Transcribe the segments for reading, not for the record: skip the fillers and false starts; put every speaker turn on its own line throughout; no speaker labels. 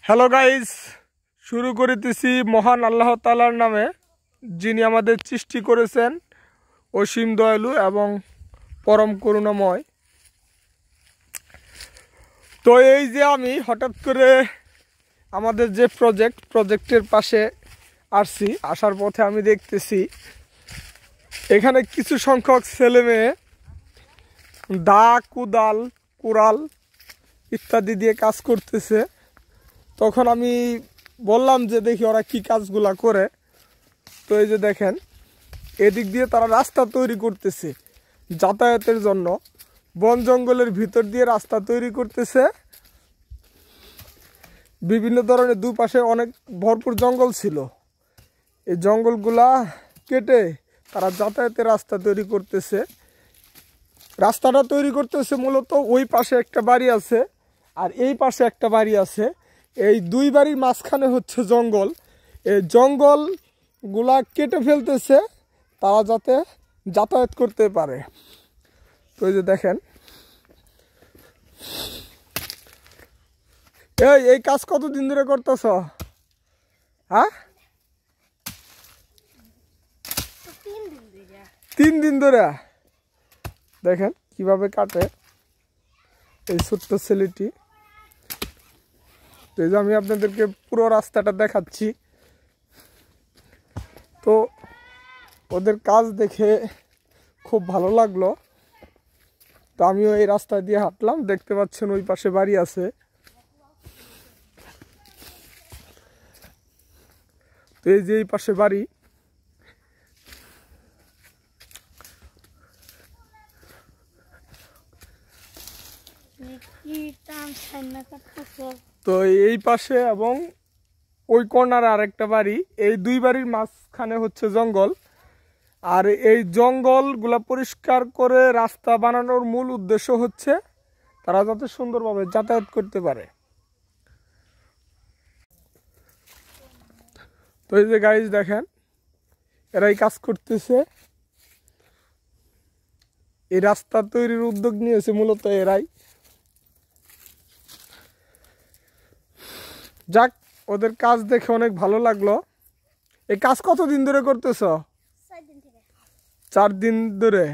Hello guys, শুরু করিতেছি মহান আল্লাহ তাআলার নামে, যিনি আমাদের সৃষ্টি করেছেন, অসীম দয়ালু এবং পরম করুণাময়। তো এই যে আমি হঠাৎ করে আমাদের যে প্রজেক্টের পাশে আসছি, আসার পথে আমি দেখতেছি এখানে কিছু সংখ্যক ছেলে মেয়ে দা, কুদাল, কুড়াল ইত্যাদি দিয়ে কাজ করতেছে। তখন আমি বললাম যে দেখি ওরা কি কাজগুলা করে। তো এই যে দেখেন, এদিক দিয়ে তারা রাস্তা তৈরি করতেছে যাতায়াতের জন্য। বন জঙ্গলের ভিতর দিয়ে রাস্তা তৈরি করতেছে। বিভিন্ন ধরনের দুপাশে অনেক ভরপুর জঙ্গল ছিল, এই জঙ্গলগুলা কেটে তারা যাতায়াতের রাস্তা তৈরি করতেছে। রাস্তাটা তৈরি করতেছে মূলত ওই পাশে একটা বাড়ি আছে আর এই পাশে একটা বাড়ি আছে। এই দুই বাড়ির মাঝখানে হচ্ছে জঙ্গল। এই জঙ্গলগুলা কেটে ফেলতেছে তারা যাতে যাতায়াত করতে পারে। তো এই যে দেখেন, এই কাজ কতদিন ধরে করতেছ? হ্যাঁ, 3 দিন ধরে। দেখেন কিভাবে কাটে এই ছোট্ট ছেলেটি। তো এই যে আমি আপনাদেরকে পুরো রাস্তাটা দেখাচ্ছি। তো ওদের কাজ দেখে খুব ভালো লাগলো। তো আমিও এই রাস্তা দিয়ে হাঁটলাম। দেখতে পাচ্ছেন ওই পাশে বাড়ি আছে। তো এই যে এই পাশে বাড়ি। তো এই পাশে এবং ওই কর্নারে আরেকটা বাড়ি। এই দুই বাড়ির মাঝখানে হচ্ছে জঙ্গল। আর এই জঙ্গলগুলা পরিষ্কার করে রাস্তা বানানোর মূল উদ্দেশ্য হচ্ছে তারা যাতে সুন্দরভাবে যাতায়াত করতে পারে। তো এই যে গাইজ দেখেন, এরাই কাজ করতেছে। এই রাস্তা তৈরির উদ্যোগ নিয়েছে মূলত এরাই। যাক, ওদের কাজ দেখে অনেক ভালো লাগলো। এই কাজ কতদিন ধরে করতেছ? 4 দিন ধরে।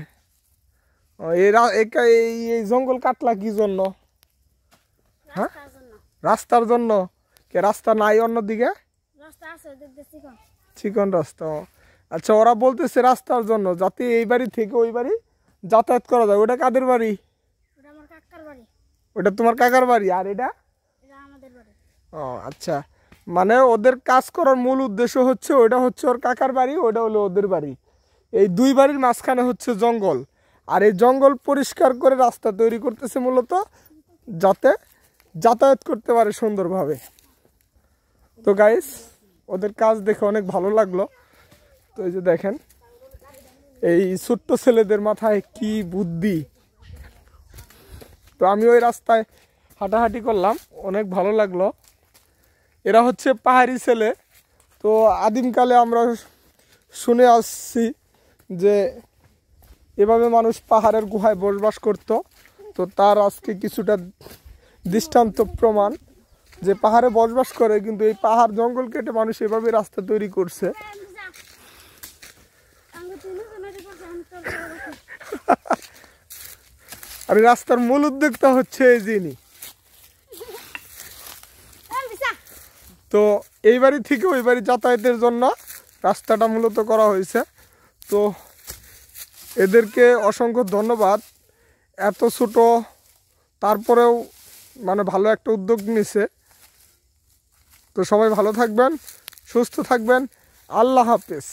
এই জঙ্গল কাটলা কি জন্য? হ্যাঁ, রাস্তার জন্য। কে রাস্তা নাই অন্যদিকে? চিকন রাস্তা। আচ্ছা, ওরা বলতেছে রাস্তার জন্য, যাতে এই বাড়ি থেকে ওই বাড়ি যাতায়াত করা যায়। ওটা কাদের বাড়ি? ওটা তোমার কাকার বাড়ি। আর এটা? ও আচ্ছা, মানে ওদের কাজ করার মূল উদ্দেশ্য হচ্ছে ওটা হচ্ছে ওর কাকার বাড়ি, ওটা হলো ওদের বাড়ি। এই দুই বাড়ির মাঝখানে হচ্ছে জঙ্গল। আর এই জঙ্গল পরিষ্কার করে রাস্তা তৈরি করতেছে মূলত যাতে যাতায়াত করতে পারে সুন্দরভাবে। তো গাইস, ওদের কাজ দেখে অনেক ভালো লাগলো। তো এই যে দেখেন, এই ছোট্ট ছেলেদের মাথায় কি বুদ্ধি। তো আমি ওই রাস্তায় হাঁটাহাঁটি করলাম, অনেক ভালো লাগলো। এরা হচ্ছে পাহাড়ি ছেলে। তো আদিমকালে আমরা শুনে আসছি যে এভাবে মানুষ পাহাড়ের গুহায় বসবাস করত। তো তার আজকে কিছুটা দৃষ্টান্ত প্রমাণ যে পাহাড়ে বসবাস করে, কিন্তু এই পাহাড় জঙ্গল কেটে মানুষ এভাবে রাস্তা তৈরি করছে। আর রাস্তার মূল উদ্যোগটা হচ্ছে এই যিনি। তো এই বাড়ি থেকে ওই বাড়ি যাতায়াতের জন্য রাস্তাটা মূলত করা হয়েছে। তো এদেরকে অসংখ্য ধন্যবাদ। এত ছোট তারপরেও মানে ভালো একটা উদ্যোগ নিছে। তো সবাই ভালো থাকবেন, সুস্থ থাকবেন। আল্লাহ হাফেজ।